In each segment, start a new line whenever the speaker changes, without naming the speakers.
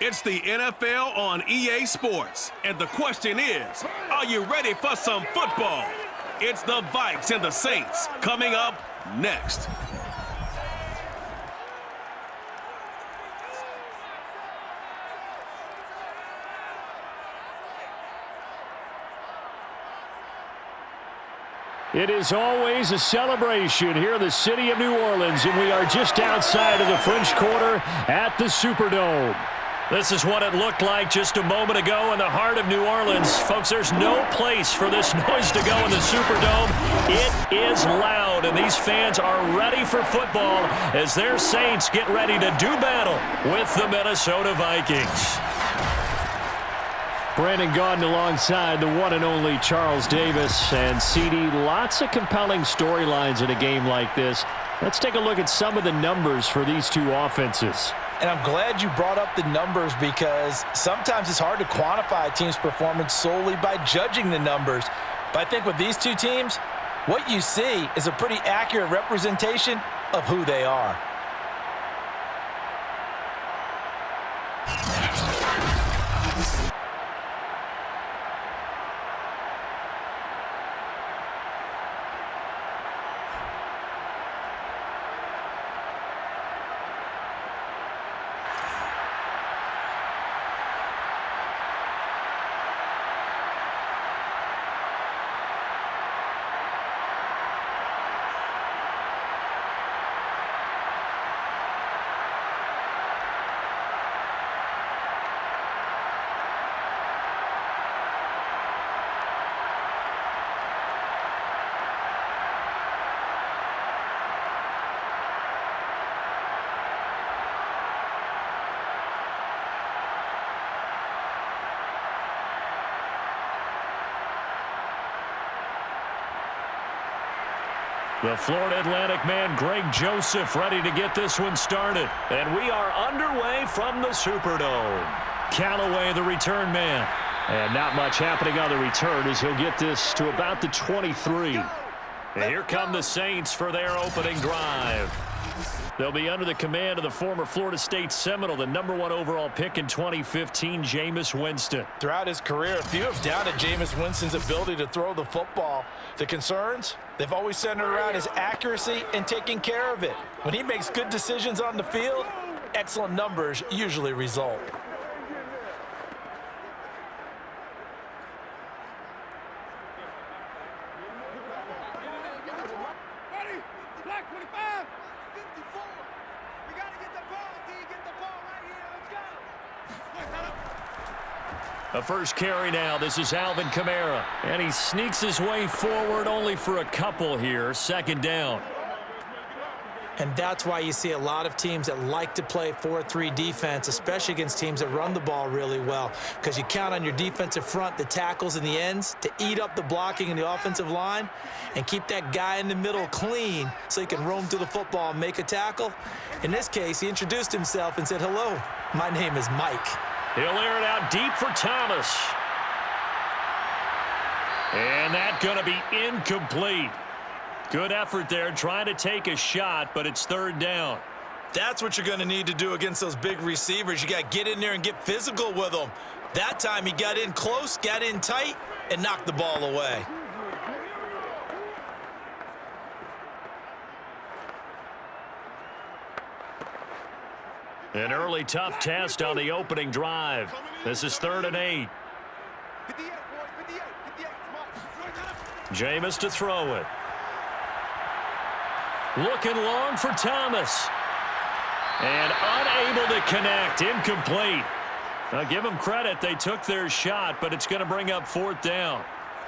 It's the NFL on EA Sports. And the question is, are you ready for some football? It's the Vikes and the Saints coming up next.
It is always a celebration here in the city of New Orleans, and we are just outside of the French Quarter at the Superdome. This is what it looked like just a moment ago in the heart of New Orleans. Folks, there's no place for this noise to go in the Superdome. It is loud, and these fans are ready for football as their Saints get ready to do battle with the Minnesota Vikings. Brandon Gaudin alongside the one and only Charles Davis. And CD, lots of compelling storylines in a game like this. Let's take a look at some of the numbers for these two offenses.
And I'm glad you brought up the numbers because sometimes it's hard to quantify a team's performance solely by judging the numbers. But I think with these two teams, what you see is a pretty accurate representation of who they are.
The Florida Atlantic man, Greg Joseph, ready to get this one started. And we are underway from the Superdome. Callaway, the return man. And not much happening on the return as he'll get this to about the 23. And here come the Saints for their opening drive. They'll be under the command of the former Florida State Seminole, the #1 overall pick in 2015, Jameis Winston.
Throughout his career, a few have doubted Jameis Winston's ability to throw the football. The concerns, they've always centered around his accuracy and taking care of it. When he makes good decisions on the field, excellent numbers usually result.
A first carry now. This is Alvin Kamara. And he sneaks his way forward only for a couple here. Second down.
And that's why you see a lot of teams that like to play 4-3 defense, especially against teams that run the ball really well, because you count on your defensive front, the tackles and the ends, to eat up the blocking in the offensive line and keep that guy in the middle clean so he can roam through the football and make a tackle. In this case, he introduced himself and said, "Hello, my name is Mike."
He'll air it out deep for Thomas. And that's going to be incomplete. Good effort there trying to take a shot, but it's third down.
That's what you're going to need to do against those big receivers. You got to get in there and get physical with them. That time he got in close, got in tight, and knocked the ball away.
An early tough test on the opening drive. This is 3rd and 8. Jameis to throw it. Looking long for Thomas. And unable to connect. Incomplete. Now give them credit. They took their shot, but it's going to bring up 4th down.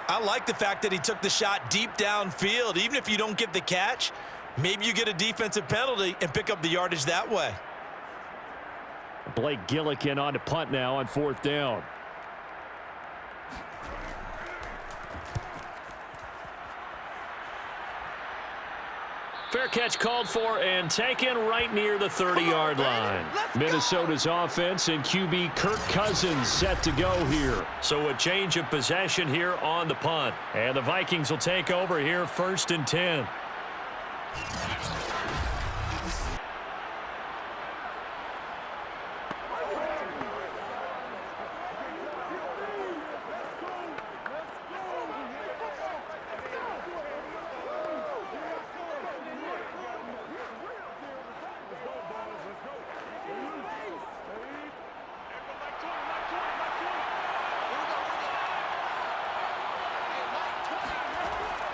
I like the fact that he took the shot deep downfield. Even if you don't get the catch, maybe you get a defensive penalty and pick up the yardage that way.
Blake Gillikin on to punt now on 4th down. Fair catch called for and taken right near the 30-yard line. Minnesota's offense and QB Kirk Cousins set to go here. So a change of possession here on the punt. And the Vikings will take over here 1st and 10.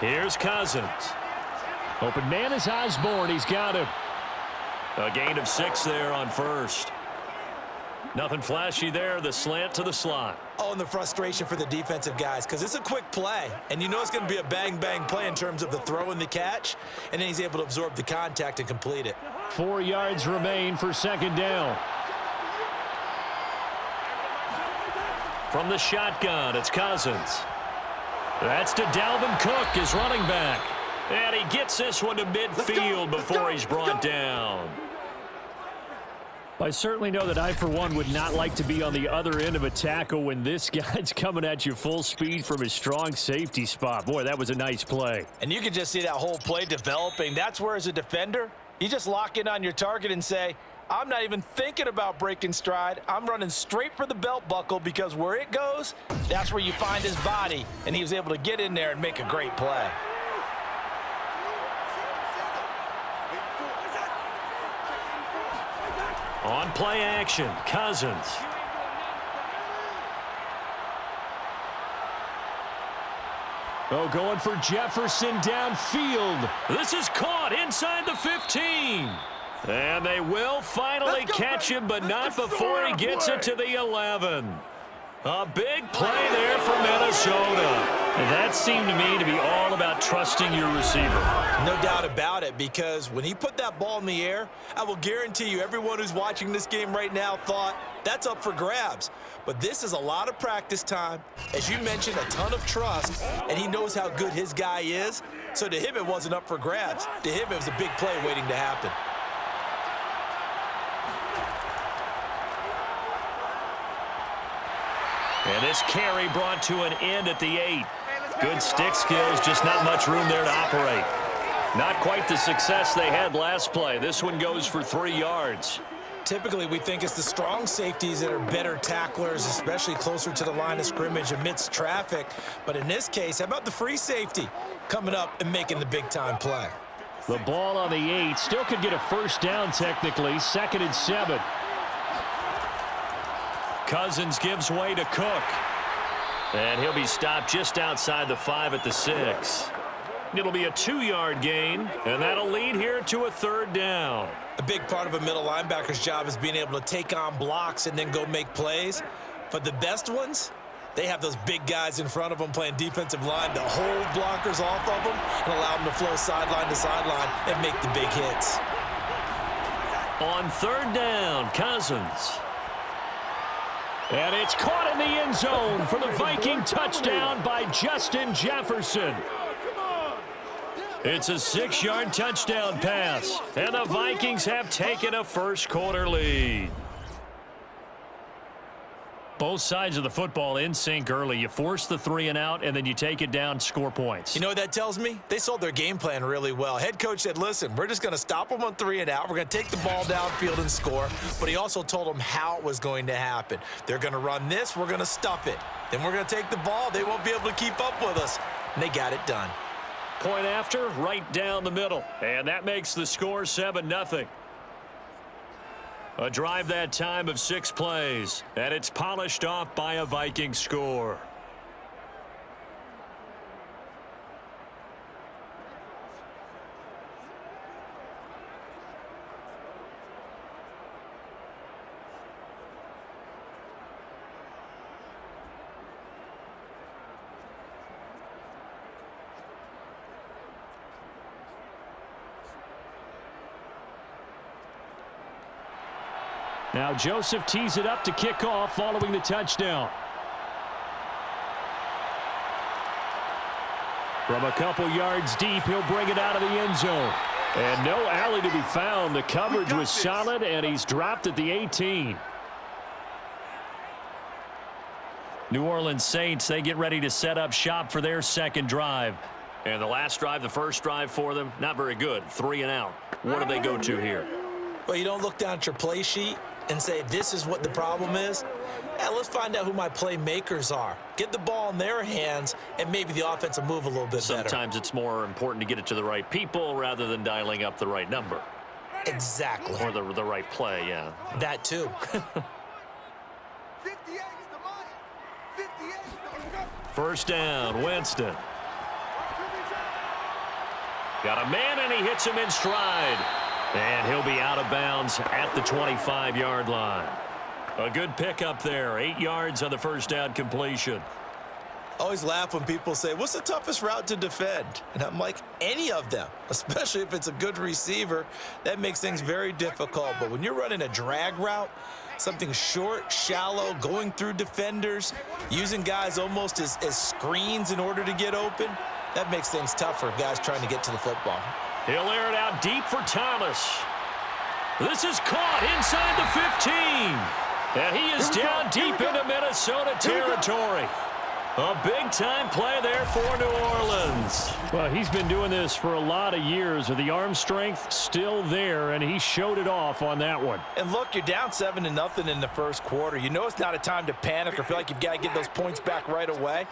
Here's Cousins. Open man is Osborne. He's got him. A gain of 6 there on first. Nothing flashy there. The slant to the slot.
Oh, and the frustration for the defensive guys, because it's a quick play, and you know it's going to be a bang-bang play in terms of the throw and the catch, and then he's able to absorb the contact and complete it.
4 yards remain for second down. From the shotgun, it's Cousins. That's to Dalvin Cook, his running back. And he gets this one to midfield before he's brought down.
I certainly know that I, for one, would not like to be on the other end of a tackle when this guy's coming at you full speed from his strong safety spot. Boy, that was a nice play.
And you can just see that whole play developing. That's where, as a defender, you just lock in on your target and say, I'm not even thinking about breaking stride. I'm running straight for the belt buckle, because where it goes, that's where you find his body. And he was able to get in there and make a great play.
On play action, Cousins.
Oh, going for Jefferson downfield.
This is caught inside the 15. And they will finally catch him, but not before he gets it to the 11. A big play there for Minnesota.
That seemed to me to be all about trusting your receiver.
No doubt about it, because when he put that ball in the air, I will guarantee you everyone who's watching this game right now thought that's up for grabs. But this is a lot of practice time. As you mentioned, a ton of trust, and he knows how good his guy is. So to him, it wasn't up for grabs. To him, it was a big play waiting to happen.
And this carry brought to an end at the 8. Good stick skills, just not much room there to operate. Not quite the success they had last play. This one goes for 3 yards.
Typically, we think it's the strong safeties that are better tacklers, especially closer to the line of scrimmage amidst traffic. But in this case, how about the free safety coming up and making the big-time play?
The ball on the 8 still could get a first down technically. 2nd and 7.
Cousins gives way to Cook. And he'll be stopped just outside the 5 at the 6. It'll be a 2-yard gain, and that'll lead here to a 3rd down.
A big part of a middle linebacker's job is being able to take on blocks and then go make plays. But the best ones, they have those big guys in front of them playing defensive line to hold blockers off of them and allow them to flow sideline to sideline and make the big hits.
On 3rd down, Cousins.
And it's caught in the end zone for the Viking touchdown by Justin Jefferson.
It's a 6-yard touchdown pass, and the Vikings have taken a first-quarter lead.
Both sides of the football in sync early. You force the 3 and out, and then you take it down, score points.
You know what that tells me? They sold their game plan really well. Head coach said, listen, we're just going to stop them on 3 and out. We're going to take the ball downfield and score. But he also told them how it was going to happen. They're going to run this. We're going to stuff it. Then we're going to take the ball. They won't be able to keep up with us. And they got it done.
Point after, right down the middle. And that makes the score 7-0. A drive that time of 6 plays, and it's polished off by a Viking score.
Now Joseph tees it up to kick off following the touchdown. From a couple yards deep, he'll bring it out of the end zone. And no alley to be found. The coverage was solid, and he's dropped at the 18.
New Orleans Saints, they get ready to set up shop for their second drive. And the last drive, the first drive for them, not very good. 3 and out. What do they go to here?
Well, you don't look down at your play sheet and say, this is what the problem is. Let's find out who my playmakers are. Get the ball in their hands, and maybe the offense will move a little bit better.
Sometimes it's more important to get it to the right people rather than dialing up the right number.
Exactly.
Or the right play, yeah.
That too.
First down, Winston. Got a man, and he hits him in stride. And he'll be out of bounds at the 25-yard line. A good pickup there. 8 yards on the first down completion.
Always laugh when people say, what's the toughest route to defend? And I'm like, any of them, especially if it's a good receiver. That makes things very difficult. But when you're running a drag route, something short, shallow, going through defenders, using guys almost as screens in order to get open, that makes things tough for guys trying to get to the football.
He'll air it out deep for Thomas. This is caught inside the 15. And he is down deep into Minnesota territory. A big-time play there for New Orleans.
Well, he's been doing this for a lot of years with the arm strength still there, and he showed it off on that one.
And look, you're down 7-0 in the first quarter. You know it's not a time to panic or feel like you've got to get those points back right away.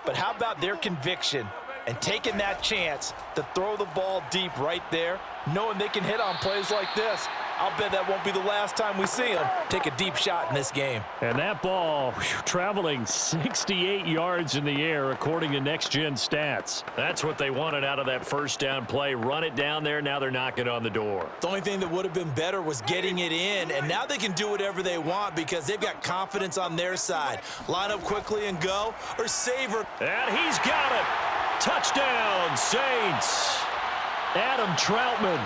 But how about their conviction and taking that chance to throw the ball deep right there, knowing they can hit on plays like this? I'll bet that won't be the last time we see them take a deep shot in this game.
And that ball traveling 68 yards in the air, according to Next Gen Stats.
That's what they wanted out of that first down play. Run it down there. Now they're knocking on the door.
The only thing that would have been better was getting it in, and now they can do whatever they want because they've got confidence on their side. Line up quickly and go, or savor.
And he's got it. Touchdown, Saints. Adam Troutman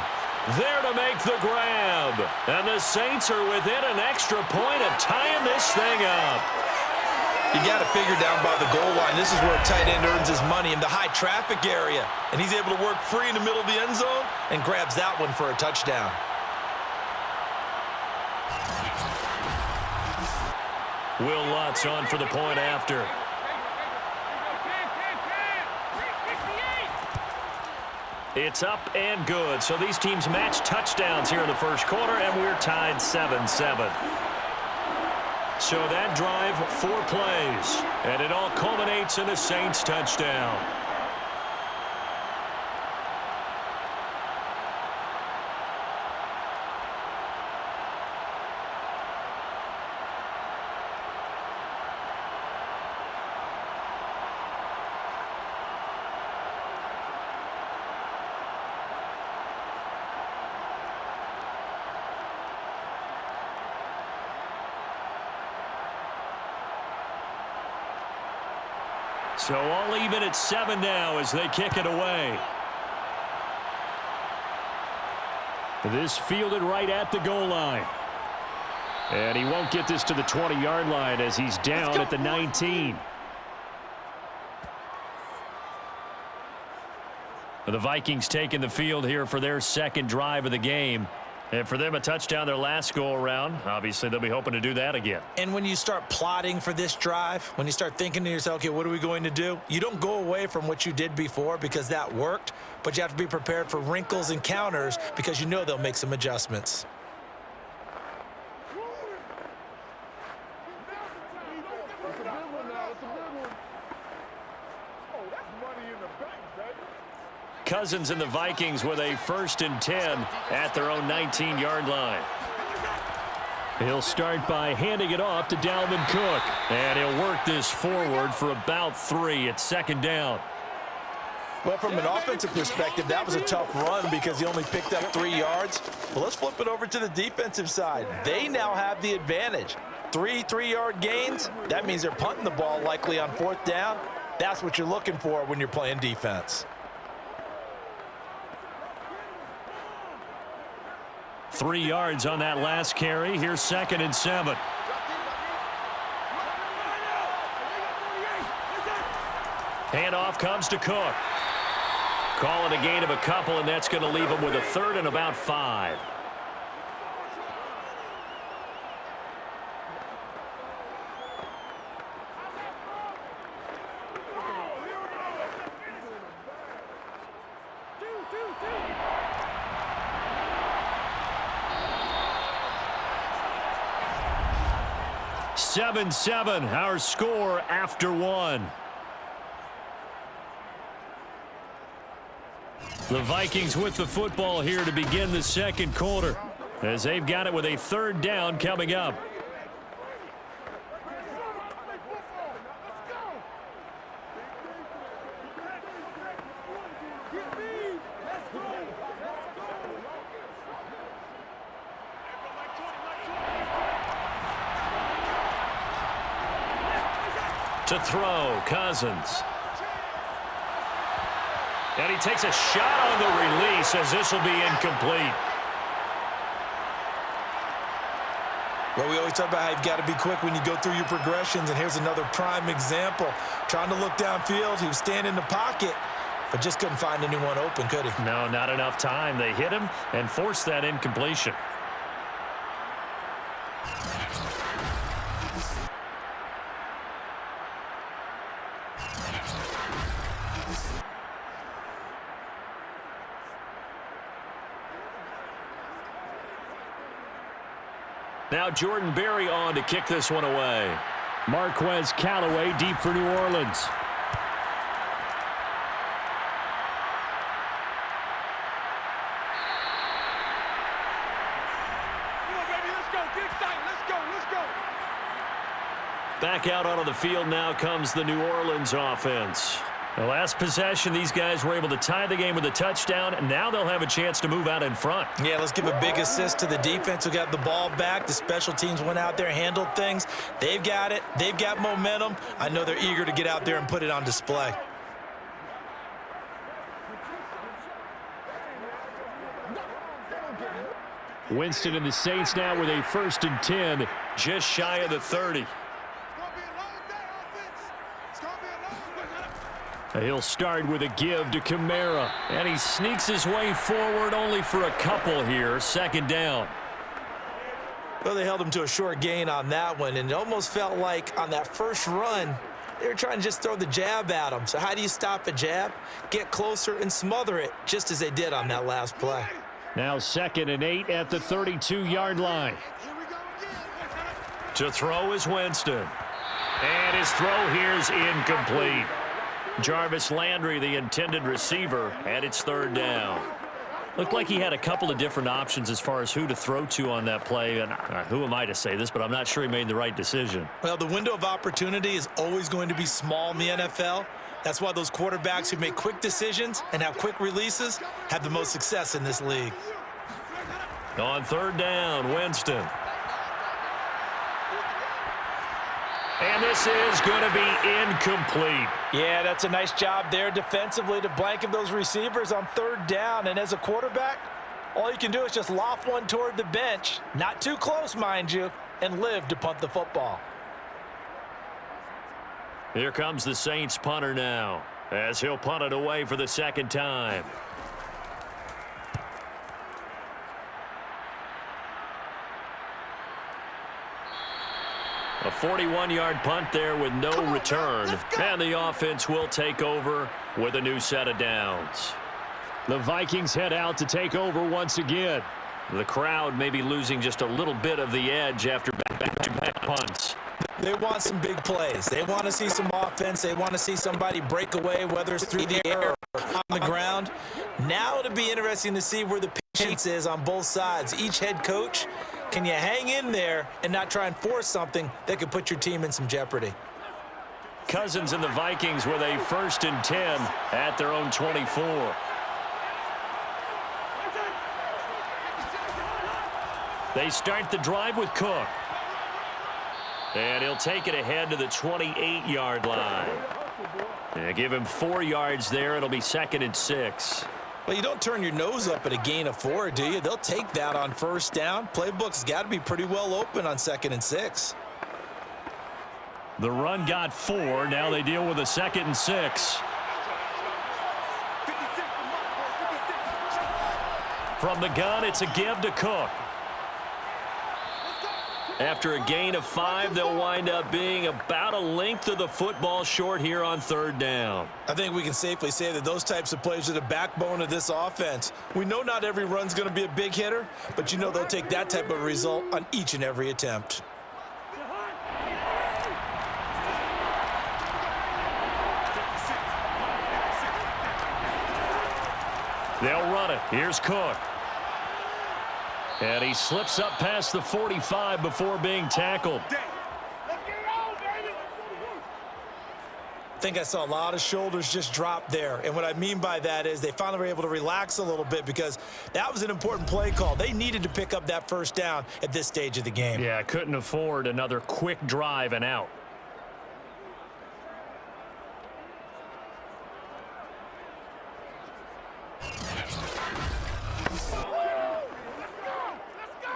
there to make the grab. And the Saints are within an extra point of tying this thing up.
You got to figure down by the goal line. This is where a tight end earns his money, in the high traffic area. And he's able to work free in the middle of the end zone and grabs that one for a touchdown.
Will Lutz on for the point after. It's up and good. So these teams match touchdowns here in the first quarter, and we're tied 7-7. So that drive, 4 plays, and it all culminates in a Saints touchdown. So all even at 7 now as they kick it away.
This fielded right at the goal line. And he won't get this to the 20-yard line as he's down at the 19. The Vikings taking the field here for their second drive of the game. And for them, a touchdown their last go-around. Obviously, they'll be hoping to do that again.
And when you start plotting for this drive, when you start thinking to yourself, okay, what are we going to do? You don't go away from what you did before because that worked, but you have to be prepared for wrinkles and counters because you know they'll make some adjustments.
Cousins and the Vikings with a 1st and 10 at their own 19-yard line.
He'll start by handing it off to Dalvin Cook. And he'll work this forward for about 3 at 2nd down.
Well, from an offensive perspective, that was a tough run because he only picked up 3 yards. Well, let's flip it over to the defensive side. They now have the advantage. 3 3-yard gains, that means they're punting the ball likely on 4th down. That's what you're looking for when you're playing defense.
3 yards on that last carry. Here's 2nd and 7. Handoff comes to Cook. Call it a gain of a couple, and that's going to leave him with a 3rd and about 5. Seven, our score after 1. The Vikings with the football here to begin the second quarter as they've got it with a 3rd down coming up. To throw, Cousins. And he takes a shot on the release as this will be incomplete.
Well, we always talk about how you've got to be quick when you go through your progressions, and here's another prime example. Trying to look downfield, he was standing in the pocket, but just couldn't find anyone open, could he?
No, not enough time. They hit him and forced that incompletion. Now Jordan Berry on to kick this one away.
Marquez Callaway deep for New Orleans.
Back out onto the field now comes the New Orleans offense. The last possession, these guys were able to tie the game with a touchdown, and now they'll have a chance to move out in front.
Yeah, let's give a big assist to the defense who got the ball back. The special teams went out there, handled things. They've got it. They've got momentum. I know they're eager to get out there and put it on display.
Winston and the Saints now with a 1st and 10.
Just shy of the 30.
He'll start with a give to Kamara.
And he sneaks his way forward only for a couple here. 2nd down.
Well, they held him to a short gain on that one, and it almost felt like on that first run, they were trying to just throw the jab at him. So how do you stop a jab? Get closer and smother it, just as they did on that last play.
Now 2nd and 8 at the 32-yard line.
To throw is Winston. And his throw here is incomplete. Jarvis Landry, the intended receiver, and it's 3rd down. Looked like he had a couple of different options as far as who to throw to on that play. And who am I to say this, but I'm not sure he made the right decision.
Well, the window of opportunity is always going to be small in the NFL. That's why those quarterbacks who make quick decisions and have quick releases have the most success in this league.
On 3rd down, Winston. And this is going to be incomplete.
Yeah, that's a nice job there defensively to blanket those receivers on 3rd down. And as a quarterback, all you can do is just loft one toward the bench. Not too close, mind you, and live to punt the football.
Here comes the Saints punter now, as he'll punt it away for the 2nd time. A 41-yard punt there with no return. And the offense will take over with a new set of downs.
The Vikings head out to take over once again.
The crowd may be losing just a little bit of the edge after back-to-back punts.
They want some big plays. They want to see some offense. They want to see somebody break away, whether it's through the air or on the ground. Now it'll be interesting to see where the patience is on both sides. Each head coach, can you hang in there and not try and force something that could put your team in some jeopardy?
Cousins and the Vikings with a 1st and 10 at their own 24. They start the drive with Cook. And he'll take it ahead to the 28-yard line. And give him 4 yards there. It'll be 2nd and 6.
Well, you don't turn your nose up at a gain of 4, do you? They'll take that on 1st down. Playbook's got to be pretty well open on 2nd and 6.
The run got 4. Now they deal with a 2nd and 6. From the gun, it's a give to Cook. After a gain of 5, they'll wind up being about a length of the football short here on 3rd down.
I think we can safely say that those types of plays are the backbone of this offense. We know not every run's going to be a big hitter, but you know they'll take that type of result on each and every attempt.
They'll run it. Here's Cook. And he slips up past the 45 before being tackled.
I think I saw a lot of shoulders just drop there. And what I mean by that is they finally were able to relax a little bit because that was an important play call. They needed to pick up that 1st down at this stage of the game.
Yeah, couldn't afford another quick drive and out.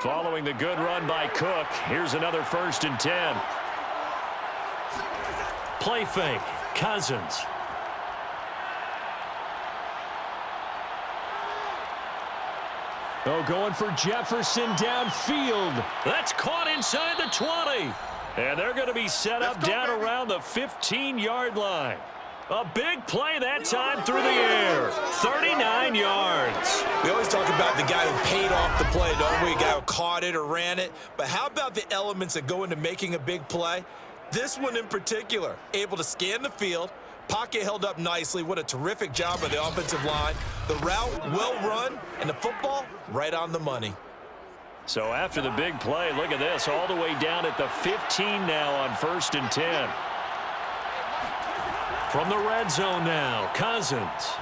Following the good run by Cook, here's another 1st and 10. Play fake, Cousins. Oh, going for Jefferson downfield. That's caught inside the 20. And they're going to be set up down around the 15-yard line. A big play that time through the air. 39 yards.
We always talk about the guy who paid off the play, don't we? A guy who caught it or ran it. But how about the elements that go into making a big play? This one in particular, able to scan the field. Pocket held up nicely. What a terrific job by the offensive line. The route well run, and the football right on the money.
So after the big play, look at this, all the way down at the 15 now on 1st and 10. From the red zone now, Cousins.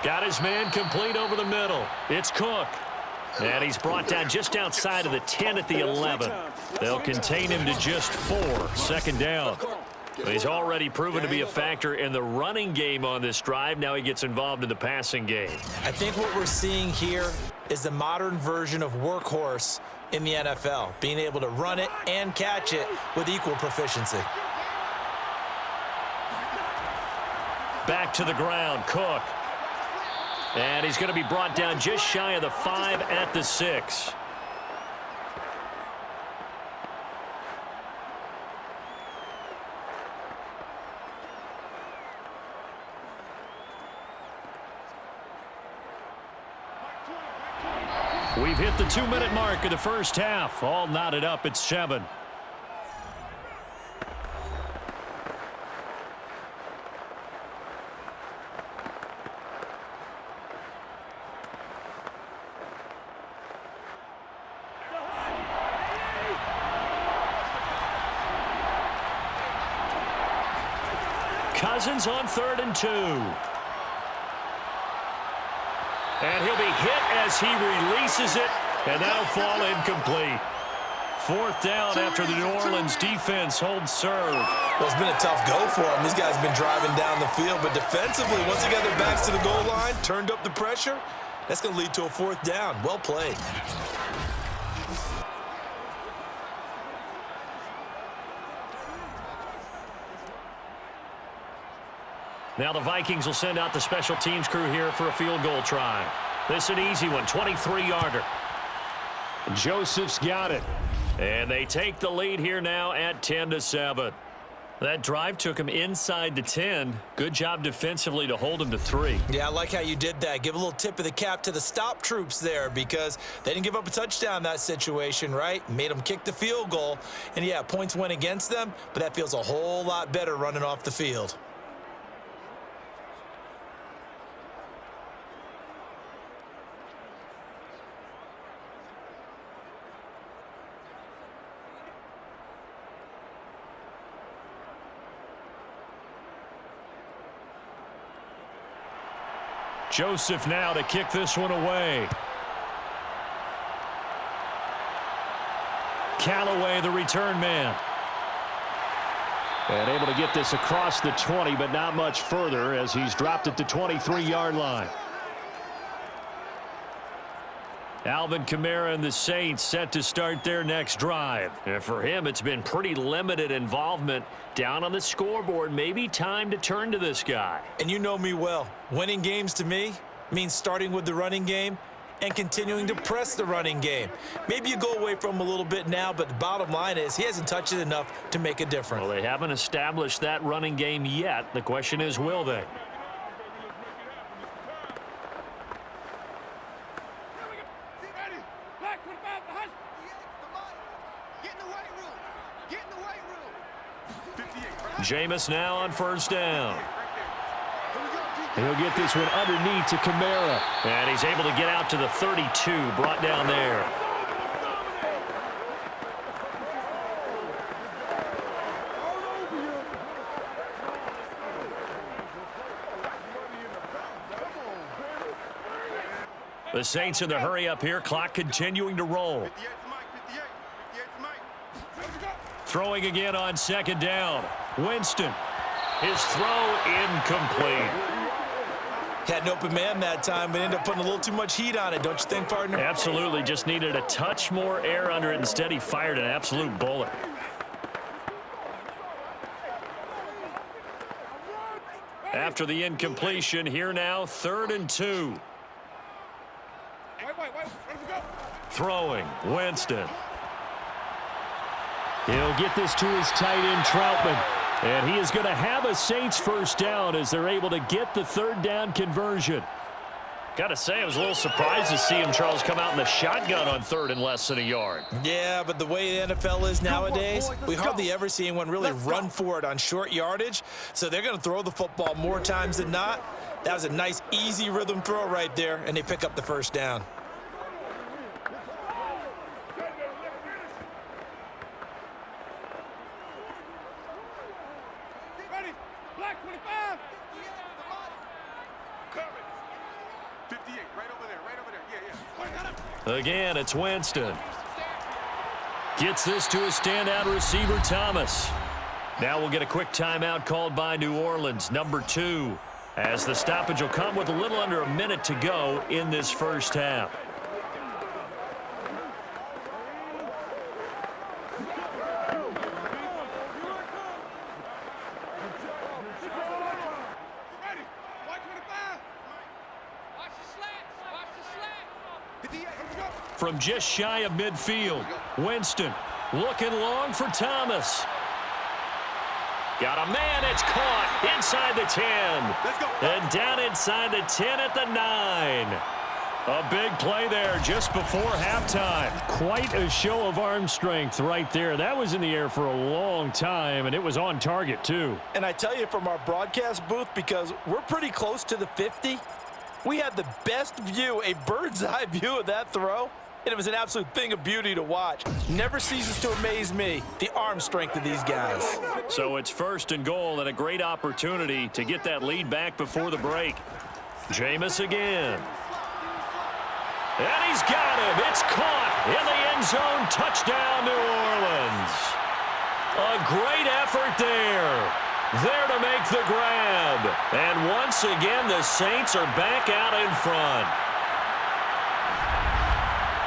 Got his man complete over the middle. It's Cook. And he's brought down just outside of the 10 at the 11. They'll contain him to just 4. 2nd down. He's already proven to be a factor in the running game on this drive. Now he gets involved in the passing game.
I think what we're seeing here is the modern version of workhorse in the NFL, being able to run it and catch it with equal proficiency.
Back to the ground, Cook. And he's going to be brought down just shy of the 5 at the 6. We've hit the 2-minute mark of the first half. All knotted up at 7. Cousins on 3rd and 2. And he'll be hit as he releases it, and that'll fall incomplete. 4th down after the New Orleans defense holds serve.
Well, it's been a tough go for him. These guys have been driving down the field, but defensively, once they got their backs to the goal line, turned up the pressure, that's going to lead to a 4th down. Well played.
Now the Vikings will send out the special teams crew here for a field goal try. This an easy one, 23-yarder. Joseph's got it. And they take the lead here now at 10-7. That drive took him inside the 10. Good job defensively to hold him to 3.
Yeah, I like how you did that. Give a little tip of the cap to the stop troops there because they didn't give up a touchdown in that situation, right? Made them kick the field goal. And, yeah, points went against them, but that feels a whole lot better running off the field.
Joseph now to kick this one away. Callaway, the return man. And able to get this across the 20, but not much further as he's dropped at the 23-yard line. Alvin Kamara and the Saints set to start their next drive. And for him, it's been pretty limited involvement down on the scoreboard. Maybe time to turn to this guy.
And you know me well. Winning games to me means starting with the running game and continuing to press the running game. Maybe you go away from him a little bit now, but the bottom line is he hasn't touched it enough to make a difference.
Well, they haven't established that running game yet. The question is, will they? Jameis now on 1st down. He'll get this one underneath to Kamara. And he's able to get out to the 32, brought down there. The Saints in the hurry up here, clock continuing to roll. Throwing again on 2nd down. Winston. His throw incomplete.
Had an open man that time, but ended up putting a little too much heat on it, don't you think, partner?
Absolutely. Just needed a touch more air under it. Instead, he fired an absolute bullet. After the incompletion, here now, 3rd and 2. Throwing, Winston.
He'll get this to his tight end, Troutman. And he is going to have a Saints first down as they're able to get the 3rd down conversion.
Got to say, I was a little surprised to see him, Charles, come out in the shotgun on 3rd and less than a yard.
Yeah, but the way the NFL is nowadays, we hardly ever see anyone really run for it on short yardage. So they're going to throw the football more times than not. That was a nice, easy rhythm throw right there, and they pick up the first down.
Again, it's Winston. Gets this to a standout receiver, Thomas. Now we'll get a quick timeout called by New Orleans, number 2, as the stoppage will come with a little under a minute to go in this first half. From just shy of midfield, Winston looking long for Thomas. Got a man, it's caught inside the 10. And down inside the 10 at the 9. A big play there just before halftime.
Quite a show of arm strength right there. That was in the air for a long time, and it was on target, too.
And I tell you, from our broadcast booth, because we're pretty close to the 50, we had the best view, a bird's eye view of that throw. And it was an absolute thing of beauty to watch. Never ceases to amaze me, the arm strength of these guys.
So it's 1st and goal and a great opportunity to get that lead back before the break. Jameis again. And he's got him. It's caught in the end zone. Touchdown, New Orleans. A great effort there. There to make the grab. And once again, the Saints are back out in front.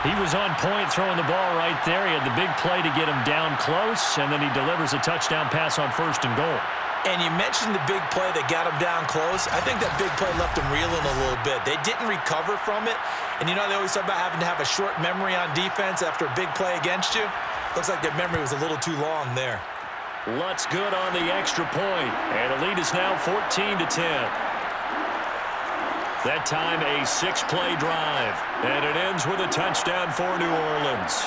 He was on point throwing the ball right there. He had the big play to get him down close, and then he delivers a touchdown pass on 1st and goal.
And you mentioned the big play that got him down close. I think that big play left him reeling a little bit. They didn't recover from it. And you know they always talk about having to have a short memory on defense after a big play against you. Looks like their memory was a little too long there.
Lutz good on the extra point, and the lead is now 14-10. That time a 6-play drive, and it ends with a touchdown for New Orleans.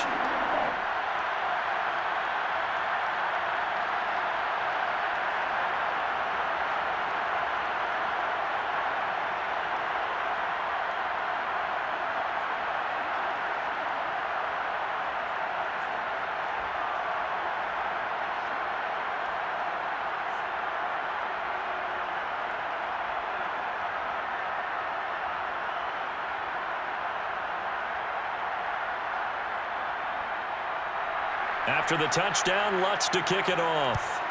After the touchdown, Lutz to kick it off.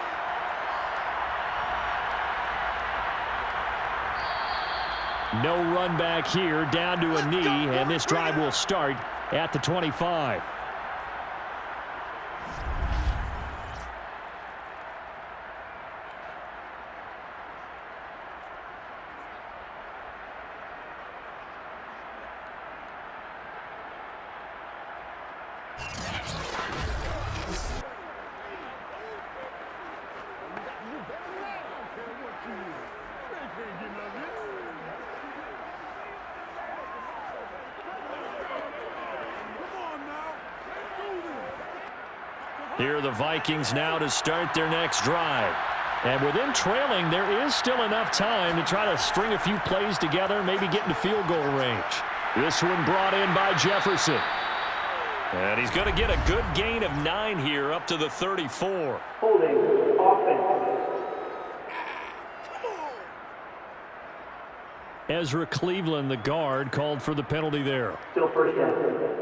No run back here, down to a knee, and this drive will start at the 25. Here are the Vikings now to start their next drive. And with them trailing, there is still enough time to try to string a few plays together, maybe get into field goal range. This one brought in by Jefferson.
And he's going to get a good gain of 9 here up to the 34.
Holding offense.
Ezra Cleveland, the guard, called for the penalty there.
Still first down.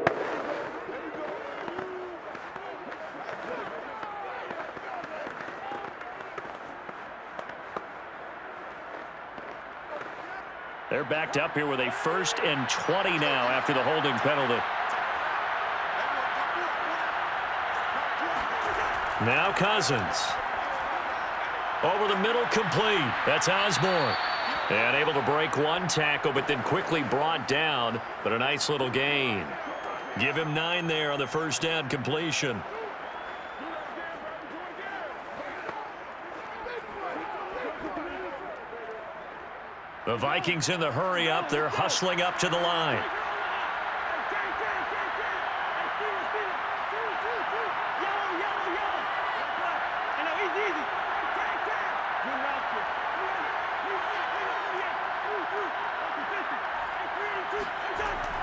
They're backed up here with a 1st and 20 now after the holding penalty. Now Cousins. Over the middle, complete. That's Osborne. And able to break one tackle, but then quickly brought down. But a nice little gain. Give him 9 there on the 1st down completion. The Vikings in the hurry up. They're hustling up to the line.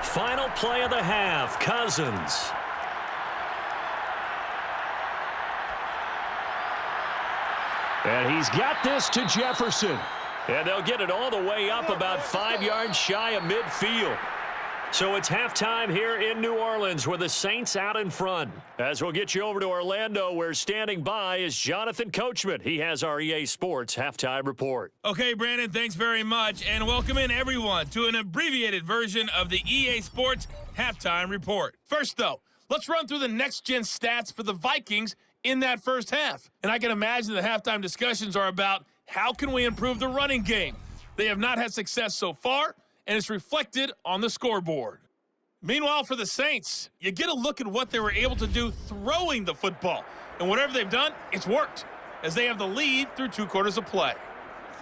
Final play of the half, Cousins. And he's got this to Jefferson. And they'll get it all the way up about 5 yards shy of midfield. So it's halftime here in New Orleans with the Saints out in front. As we'll get you over to Orlando, where standing by is Jonathan Coachman. He has our EA Sports halftime report.
Okay, Brandon, thanks very much. And welcome in, everyone, to an abbreviated version of the EA Sports halftime report. First, though, let's run through the next-gen stats for the Vikings in that first half. And I can imagine the halftime discussions are about how can we improve the running game. They have not had success so far, and it's reflected on the scoreboard. Meanwhile, for the Saints, you get a look at what they were able to do throwing the football. And whatever they've done, it's worked, as they have the lead through 2 quarters of play.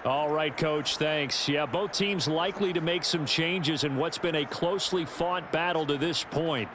All right, Coach, thanks. Yeah, both teams likely to make some changes in what's been a closely fought battle to this point.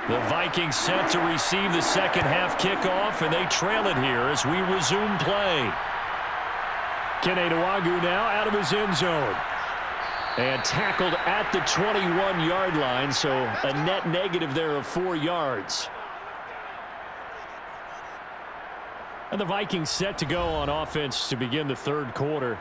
The Vikings set to receive the second half kickoff, and they trail it here as we resume play. Keneduagu now out of his end zone. And tackled at the 21-yard line, so a net negative there of 4 yards. And the Vikings set to go on offense to begin the 3rd quarter.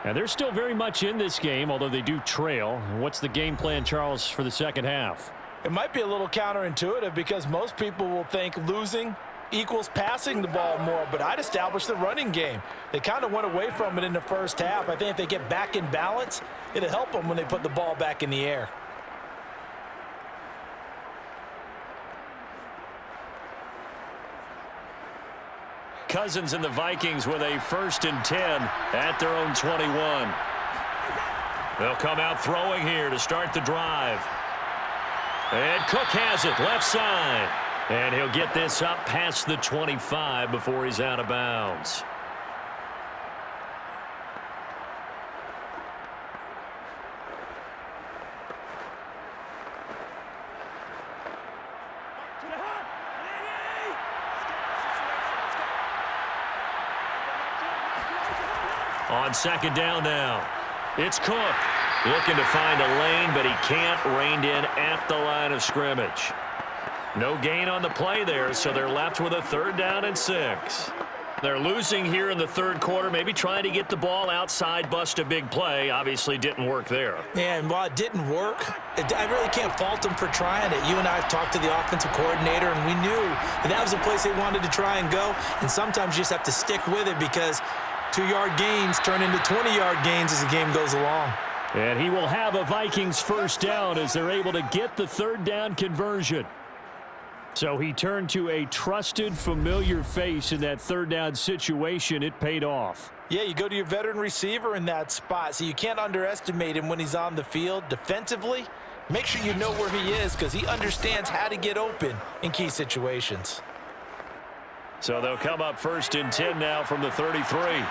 And they're still very much in this game, although they do trail. What's the game plan, Charles, for the second half?
It might be a little counterintuitive because most people will think losing equals passing the ball more, but I'd establish the running game. They kind of went away from it in the first half. I think if they get back in balance, it'll help them when they put the ball back in the air.
Cousins and the Vikings with a 1st and 10 at their own 21. They'll come out throwing here to start the drive. And Cook has it left side. And he'll get this up past the 25 before he's out of bounds. On 2nd down now, it's Cook. Looking to find a lane, but he can't. Reined in at the line of scrimmage. No gain on the play there, so they're left with a 3rd down and 6. They're losing here in the 3rd quarter, maybe trying to get the ball outside, bust a big play. Obviously didn't work there.
Yeah, and while it didn't work, I really can't fault them for trying it. You and I have talked to the offensive coordinator, and we knew that was the place they wanted to try and go. And sometimes you just have to stick with it because 2-yard gains turn into 20-yard gains as the game goes along.
And he will have a Vikings 1st down as they're able to get the 3rd down conversion. So he turned to a trusted, familiar face in that 3rd down situation. It paid off.
Yeah, you go to your veteran receiver in that spot, so you can't underestimate him when he's on the field. Defensively, make sure you know where he is because he understands how to get open in key situations.
So they'll come up 1st and 10 now from the 33.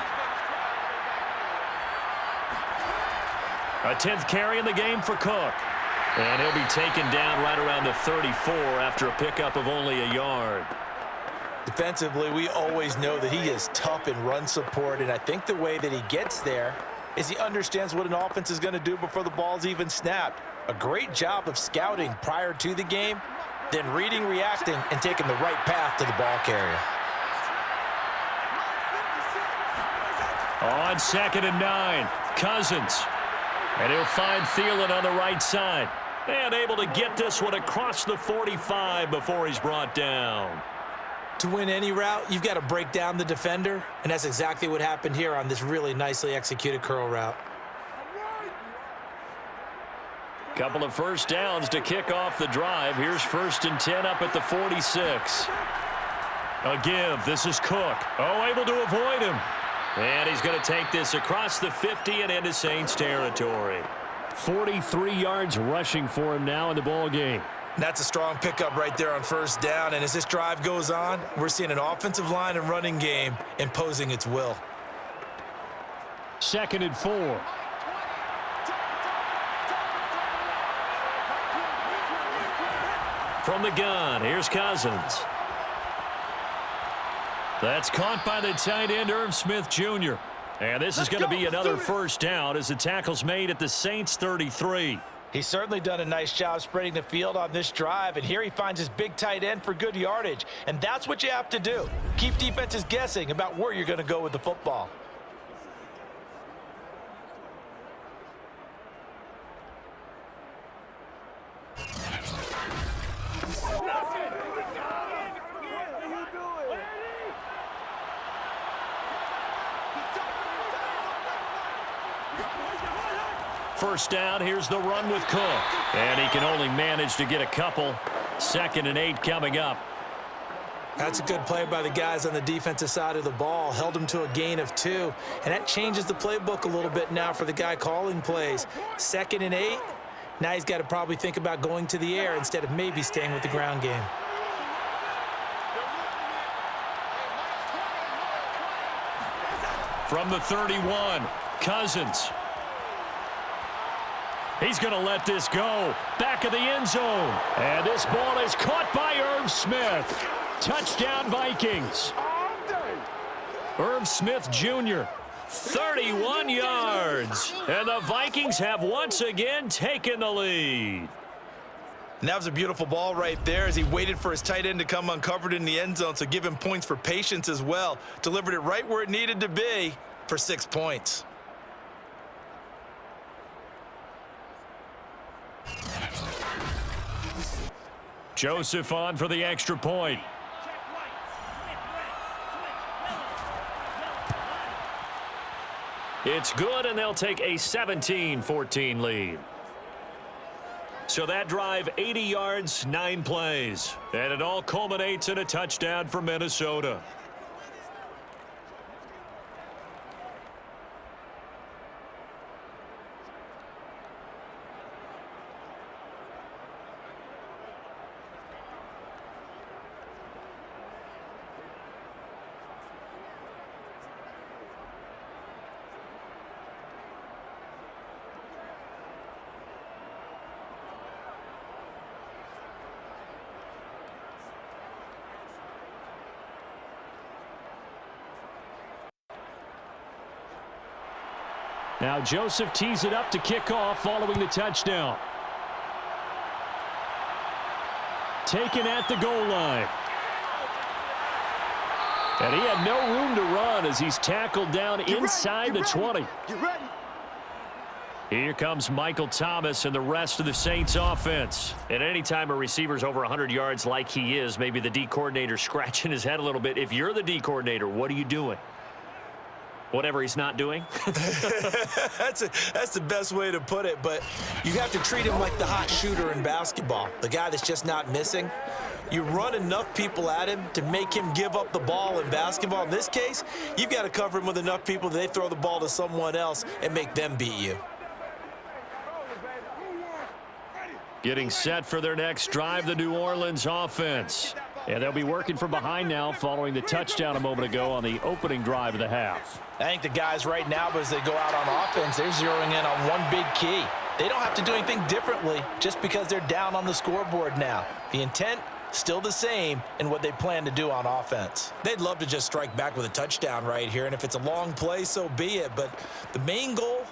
A 10th carry in the game for Cook.
And he'll be taken down right around the 34 after a pickup of only a yard.
Defensively, we always know that he is tough in run support, and I think the way that he gets there is he understands what an offense is going to do before the ball's even snapped. A great job of scouting prior to the game, then reading, reacting, and taking the right path to the ball carrier.
On 2nd and 9, Cousins. And he'll find Thielen on the right side. And able to get this one across the 45 before he's brought down.
To win any route, you've got to break down the defender, and that's exactly what happened here on this really nicely executed curl route.
Couple of first downs to kick off the drive. Here's 1st and 10 up at the 46. A give. This is Cook. Oh, able to avoid him. And he's going to take this across the 50 and into Saints territory.
43 yards rushing for him now in the ball game.
That's a strong pickup right there on 1st down, and as this drive goes on, we're seeing an offensive line and running game imposing its will.
2nd and 4.
From the gun, here's Cousins. That's caught by the tight end, Irv Smith Jr. And this is going to be another first down as the tackle's made at the Saints 33.
He's certainly done a nice job spreading the field on this drive, and here he finds his big tight end for good yardage. And that's what you have to do. Keep defenses guessing about where you're going to go with the football.
First down, here's the run with Cook. And he can only manage to get a couple. 2nd and 8 coming up.
That's a good play by the guys on the defensive side of the ball. Held him to a gain of 2. And that changes the playbook a little bit now for the guy calling plays. 2nd and 8. Now he's got to probably think about going to the air instead of maybe staying with the ground game.
From the 31, Cousins. He's going to let this go. Back of the end zone. And this ball is caught by Irv Smith. Touchdown, Vikings. Irv Smith Jr., 31 yards. And the Vikings have once again taken the lead.
And that was a beautiful ball right there as he waited for his tight end to come uncovered in the end zone, so give him points for patience as well. Delivered it right where it needed to be for 6 points.
Joseph on for the extra point. It's good, and they'll take a 17-14 lead. So that drive, 80 yards, 9 plays. And it all culminates in a touchdown for Minnesota.
Now Joseph tees it up to kick off following the touchdown. Taken at the goal line. And he had no room to run as he's tackled down inside the 20. Here comes Michael Thomas and the rest of the Saints offense. And anytime a receiver's over 100 yards like he is, maybe the D coordinator scratching his head a little bit. If you're the D coordinator, what are you doing? Whatever he's not doing?
That's the best way to put it, but you have to treat him like the hot shooter in basketball, the guy that's just not missing. You run enough people at him to make him give up the ball in basketball. In this case, you've got to cover him with enough people that they throw the ball to someone else and make them beat you.
Getting set for their next drive, the New Orleans offense. And they'll be working from behind now following the touchdown a moment ago on the opening drive of the half.
I think the guys right now, as they go out on offense, they're zeroing in on one big key. They don't have to do anything differently just because they're down on the scoreboard now. The intent, still the same in what they plan to do on offense.
They'd love to just strike back with a touchdown right here, and if it's a long play, so be it. But the main goal,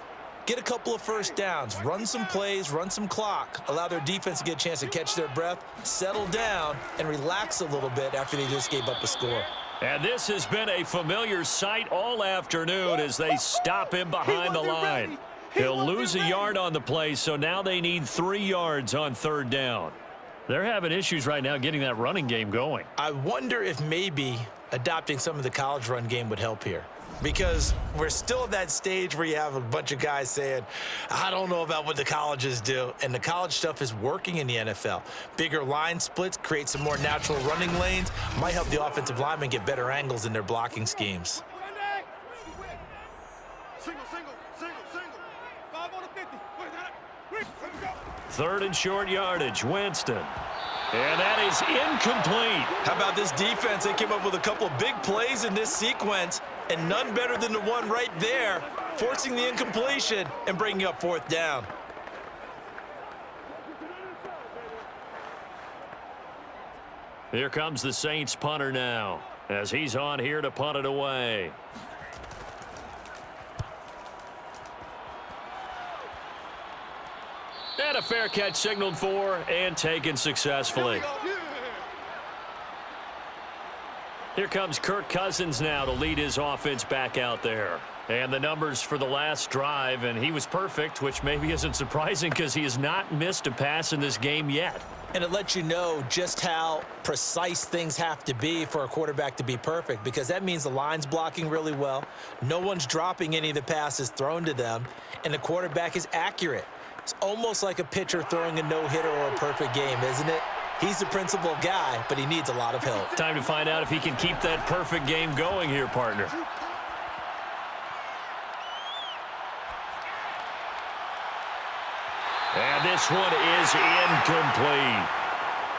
get a couple of first downs, run some plays, run some clock, allow their defense to get a chance to catch their breath, settle down, and relax a little bit after they just gave up a score.
And this has been a familiar sight all afternoon as they stop him behind the line. He'll lose a yard on the play, so now they need 3 yards on third down. They're having issues right now getting that running game going.
I wonder if maybe adopting some of the college run game would help here. Because we're still at that stage where you have a bunch of guys saying, I don't know about what the colleges do. And the college stuff is working in the NFL. Bigger line splits, create some more natural running lanes, might help the offensive linemen get better angles in their blocking schemes.
Third and short yardage, Winston. And that is incomplete.
How about this defense? They came up with a couple of big plays in this sequence, and none better than the one right there, forcing the incompletion and bringing up fourth down.
Here comes the Saints punter now, as he's on here to punt it away. And a fair catch signaled for and taken successfully. Here comes Kirk Cousins now to lead his offense back out there. And the numbers for the last drive, and he was perfect, which maybe isn't surprising because he has not missed a pass in this game yet.
And it lets you know just how precise things have to be for a quarterback to be perfect, because that means the line's blocking really well, no one's dropping any of the passes thrown to them, and the quarterback is accurate. It's almost like a pitcher throwing a no-hitter or a perfect game, isn't it? He's the principal guy, but he needs a lot of help.
Time to find out if he can keep that perfect game going here, partner. And this one is incomplete.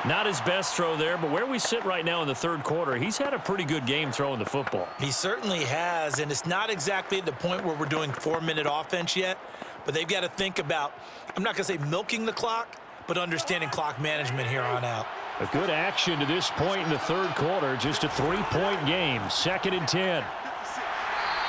Not his best throw there, but where we sit right now in the third quarter, he's had a pretty good game throwing the football.
He certainly has, and it's not exactly at the point where we're doing 4-minute offense yet, but they've got to think about, I'm not going to say milking the clock, but understanding clock management here on out.
A good action to this point in the third quarter, just a 3-point game, 2nd and 10.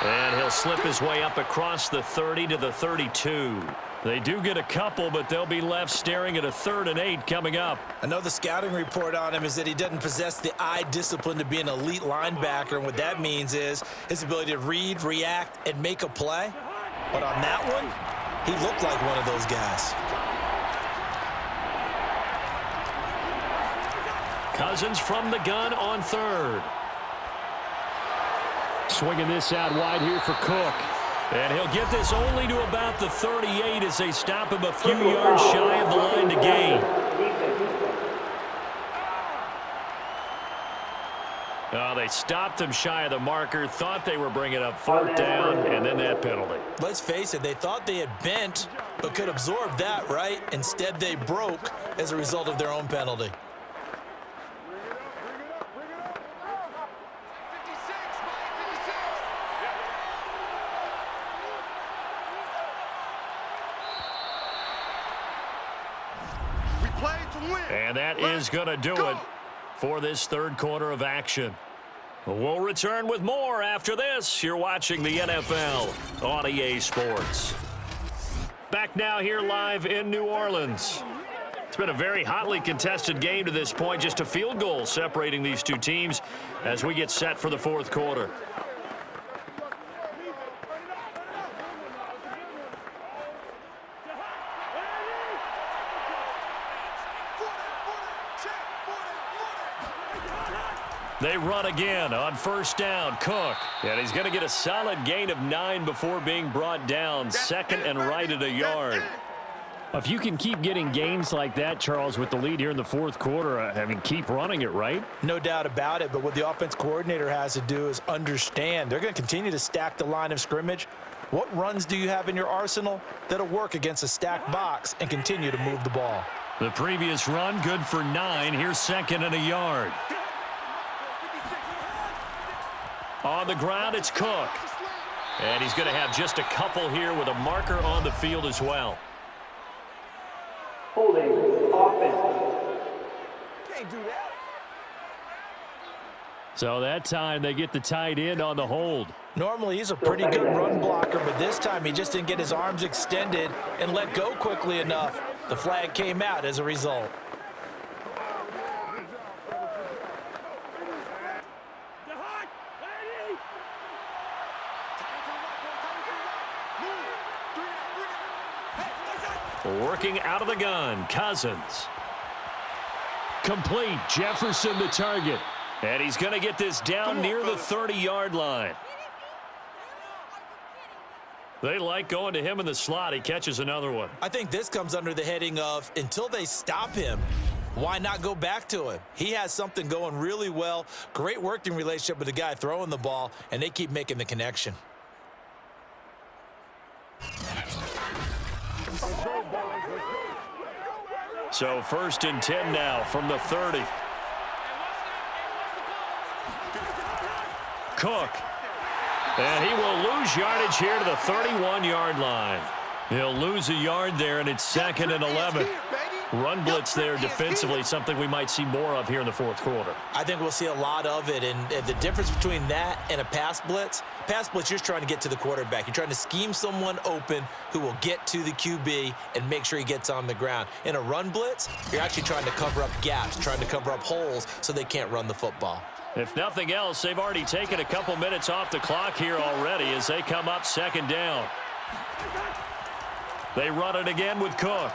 And he'll slip his way up across the 30 to the 32. They do get a couple, but they'll be left staring at a 3rd and 8 coming up.
I know the scouting report on him is that he doesn't possess the eye discipline to be an elite linebacker, and what that means is his ability to read, react, and make a play. But on that one, he looked like one of those guys.
Cousins from the gun on 3rd. Swinging this out wide here for Cook. And he'll get this only to about the 38 as they stop him a few yards shy of the line to gain. They stopped him shy of the marker, thought they were bringing up 4th down, and then that penalty.
Let's face it, they thought they had bent, but could absorb that, right? Instead, they broke as a result of their own penalty.
And that is going to do it for this third quarter of action. We'll return with more after this. You're watching the NFL on EA Sports. Back now here live in New Orleans. It's been a very hotly contested game to this point. Just a field goal separating these two teams as we get set for the fourth quarter. They run again on 1st down. Cook. And he's going to get a solid gain of 9 before being brought down. 2nd and right at a yard.
If you can keep getting gains like that, Charles, with the lead here in the fourth quarter, I mean, keep running it, right?
No doubt about it, but what the offense coordinator has to do is understand they're going to continue to stack the line of scrimmage. What runs do you have in your arsenal that'll work against a stacked box and continue to move the ball?
The previous run, good for 9. Here's 2nd and a yard. On the ground, it's Cook. And he's going to have just a couple here with a marker on the field as well. So that time they get the tight end on the hold.
Normally he's a pretty good run blocker, but this time he just didn't get his arms extended and let go quickly enough. The flag came out as a result.
Working out of the gun, Cousins. Complete, Jefferson the target. And he's going to get this down near the 30-yard line. They like going to him in the slot. He catches another one.
I think this comes under the heading of until they stop him, why not go back to him? He has something going really well. Great working relationship with the guy throwing the ball, and they keep making the connection.
So 1st and 10 now from the 30. Cook. And he will lose yardage here to the 31-yard line. He'll lose a yard there, and it's 2nd and 11. Run blitz there defensively, something we might see more of here in the 4th quarter.
I think we'll see a lot of it, and the difference between that and a pass blitz, you're just trying to get to the quarterback. You're trying to scheme someone open who will get to the QB and make sure he gets on the ground. In a run blitz, you're actually trying to cover up gaps, trying to cover up holes so they can't run the football.
If nothing else, they've already taken a couple minutes off the clock here already as they come up 2nd down. They run it again with Cook.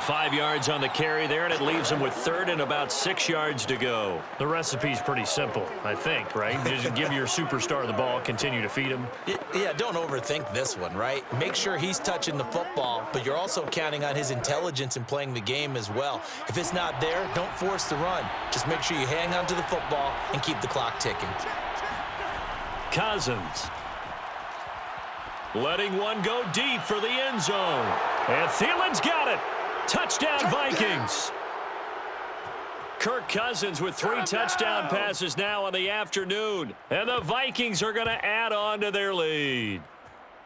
5 yards on the carry there, and it leaves them with 3rd and about 6 yards to go.
The recipe's pretty simple, I think, right? Just give your superstar the ball, continue to feed him.
Yeah, don't overthink this one, right? Make sure he's touching the football, but you're also counting on his intelligence in playing the game as well. If it's not there, don't force the run. Just make sure you hang on to the football and keep the clock ticking.
Cousins. Letting one go deep for the end zone. And Thielen's got it. Touchdown, Vikings. Kirk Cousins with 3 touchdown passes now on the afternoon. And the Vikings are going to add on to their lead.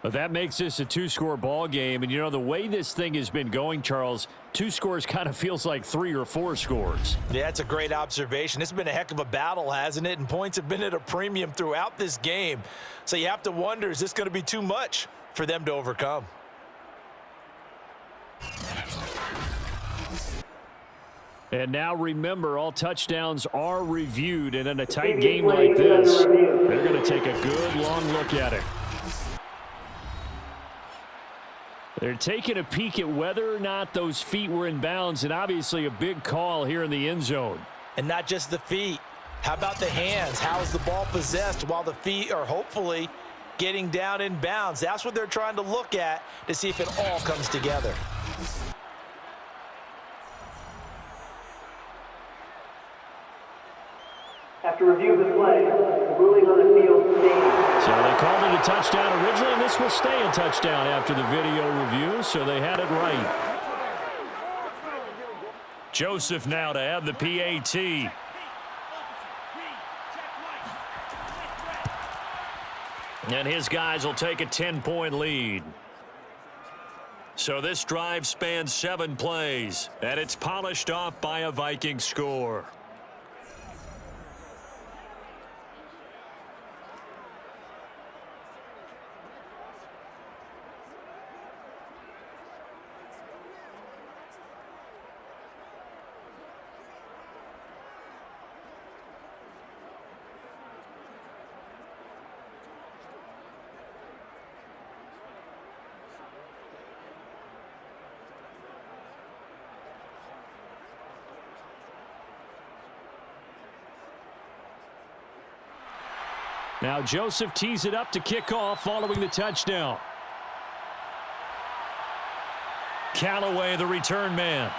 But that makes this a 2-score ball game. And, you know, the way this thing has been going, Charles, 2 scores kind of feels like 3 or 4 scores.
Yeah, that's a great observation. It's been a heck of a battle, hasn't it? And points have been at a premium throughout this game. So you have to wonder, is this going to be too much for them to overcome?
And now remember, all touchdowns are reviewed, and in a tight game like this, they're going to take a good long look at it. They're taking a peek at whether or not those feet were in bounds, and obviously a big call here in the end zone.
And not just the feet. How about the hands? How is the ball possessed while the feet are hopefully getting down in bounds? That's what they're trying to look at to see if it all comes together.
After review of the play, the ruling on the field stands.
So they called it a touchdown originally, and this will stay a touchdown after the video review, so they had it right.
Joseph now to add the PAT. And his guys will take a 10-point lead. So this drive spans 7 plays, and it's polished off by a Viking score.
Now Joseph tees it up to kick off following the touchdown.
Callaway, the return man.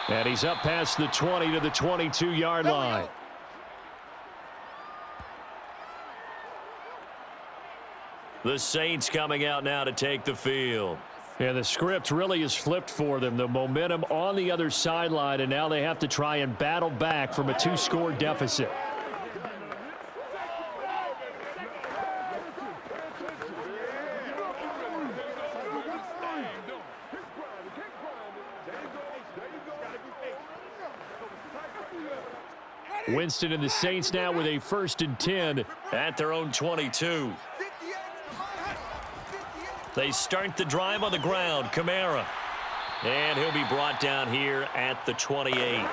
And he's up past the 20 to the 22-yard line.
The Saints coming out now to take the field.
Yeah, the script really is flipped for them. The momentum on the other sideline, and now they have to try and battle back from a 2-score deficit. Winston and the Saints now with a 1st and 10 at their own 22. They start the drive on the ground. Kamara. And he'll be brought down here at the 28.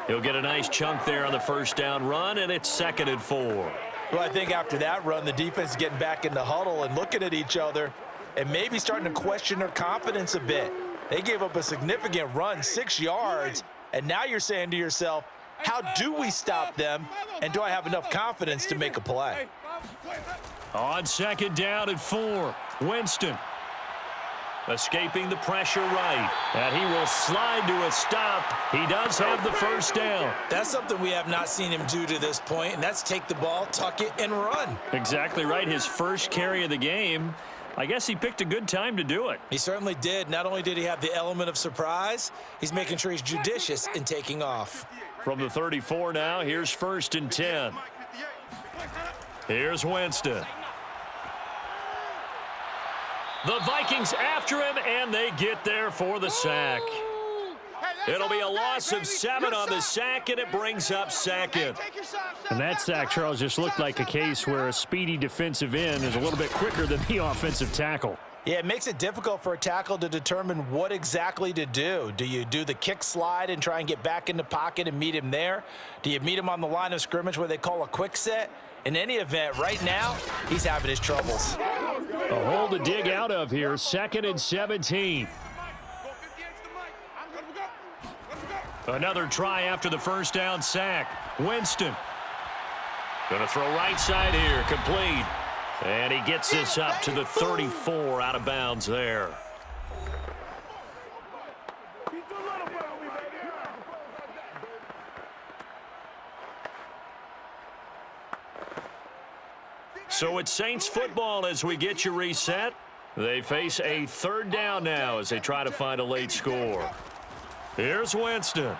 He'll get a nice chunk there on the first down run, and it's 2nd and 4.
Well, I think after that run, the defense is getting back in the huddle and looking at each other and maybe starting to question their confidence a bit. They gave up a significant run, 6 yards, and now you're saying to yourself, how do we stop them, and do I have enough confidence to make a play?
On 2nd down and 4, Winston. Escaping the pressure right. And he will slide to a stop. He does have the first down.
That's something we have not seen him do to this point, and that's take the ball, tuck it, and run.
Exactly right. His first carry of the game. I guess he picked a good time to do it.
He certainly did. Not only did he have the element of surprise, he's making sure he's judicious in taking off.
From the 34 now, here's 1st and 10. Here's Winston. The Vikings after him, and they get there for the sack. It'll be a loss of 7 on the sack, and it brings up 2nd.
And that sack, Charles, just looked like a case where a speedy defensive end is a little bit quicker than the offensive tackle.
Yeah, it makes it difficult for a tackle to determine what exactly to do. Do you do the kick slide and try and get back in the pocket and meet him there? Do you meet him on the line of scrimmage where they call a quick set? In any event, right now, he's having his troubles.
A hole to dig out of here, 2nd and 17.
Another try after the first down sack. Winston. Going to throw right side here, complete. And he gets this up to the 34, out of bounds there. So it's Saints football as we get you reset. They face a 3rd down now as they try to find a late score. Here's Winston.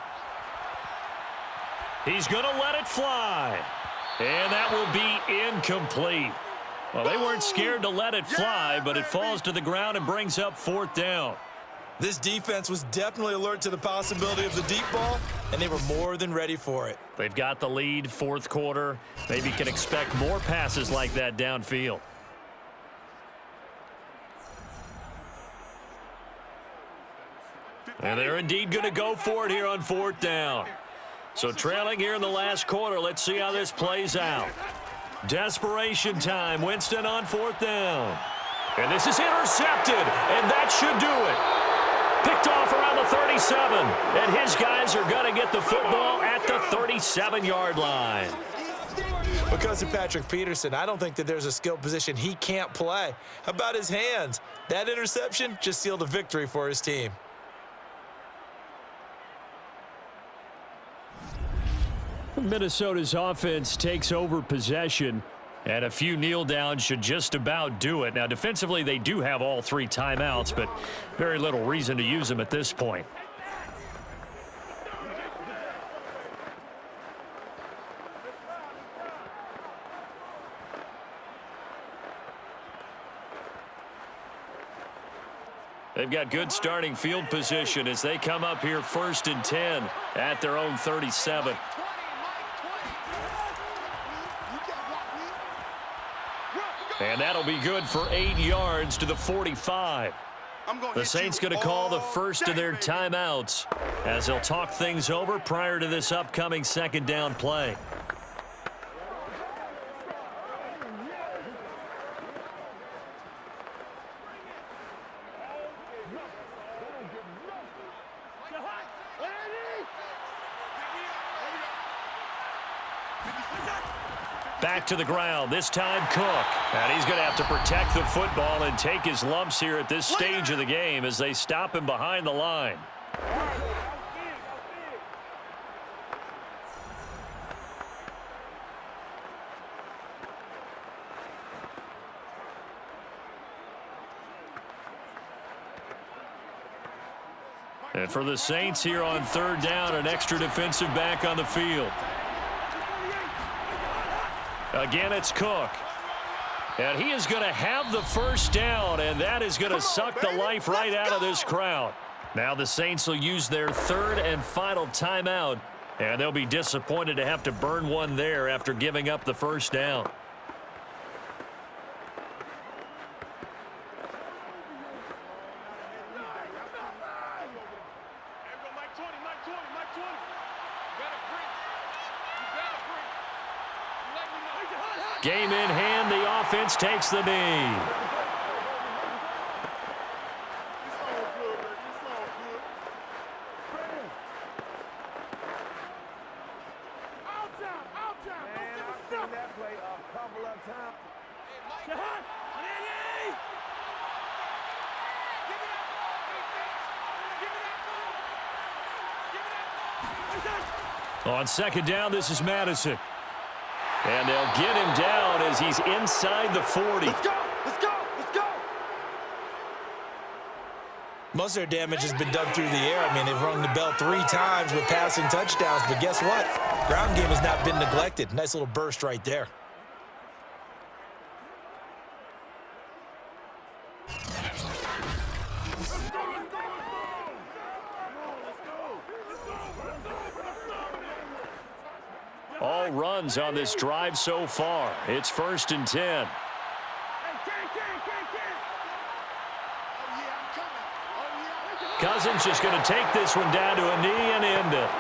He's going to let it fly. And that will be incomplete. Well, they weren't scared to let it fly, but it falls to the ground and brings up 4th down.
This defense was definitely alert to the possibility of the deep ball, and they were more than ready for it.
They've got the lead, 4th quarter. Maybe can expect more passes like that downfield. And they're indeed going to go for it here on 4th down. So trailing here in the last quarter, let's see how this plays out. Desperation time. Winston on 4th down. And this is intercepted, and that should do it. Picked off around the 37, and his guys are going to get the football at the 37-yard line.
Because of Patrick Peterson, I don't think that there's a skill position he can't play. How about his hands? That interception just sealed a victory for his team.
Minnesota's offense takes over possession.
And a few kneel downs should just about do it. Now, defensively, they do have all 3 timeouts, but very little reason to use them at this point. They've got good starting field position as they come up here 1st and 10 at their own 37. And that'll be good for 8 yards to the 45. The Saints going to call the first of their timeouts as they'll talk things over prior to this upcoming 2nd down play. Back to the ground, this time Cook. And he's going to have to protect the football and take his lumps here at this stage of the game as they stop him behind the line. And for the Saints here on 3rd down, an extra defensive back on the field. Again, it's Cook. And he is going to have the first down, and that is going to suck the life right out of this crowd. Now the Saints will use their 3rd and final timeout
And they'll be disappointed to have to burn one there after giving up the first down. Game in hand, the offense takes the knee. On second down, this is Madison. And they'll get him down as he's inside the 40.
Let's go! Let's go! Let's go!
Most of their damage has been done through the air. I mean, they've rung the bell 3 times with passing touchdowns, but guess what? Ground game has not been neglected. Nice little burst right there.
All runs on this drive so far. It's 1st and 10. Cousins just going to take this one down to a knee and end it.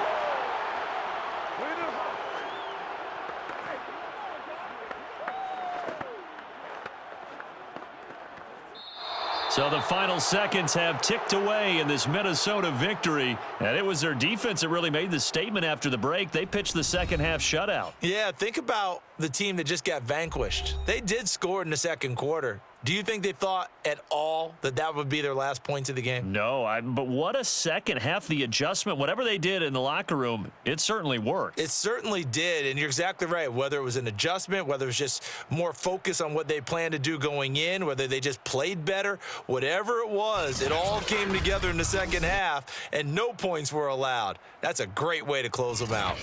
So the final seconds have ticked away in this Minnesota victory, and it was their defense that really made the statement after the break. They pitched the second half shutout.
Yeah, think about the team that just got vanquished. They did score in the second quarter. Do you think they thought at all that that would be their last points of the game?
No, but what a second half. The adjustment, whatever they did in the locker room, it certainly worked.
It certainly did, and you're exactly right. Whether it was an adjustment, whether it was just more focus on what they planned to do going in, whether they just played better, whatever it was, it all came together in the second half, and no points were allowed. That's a great way to close them out.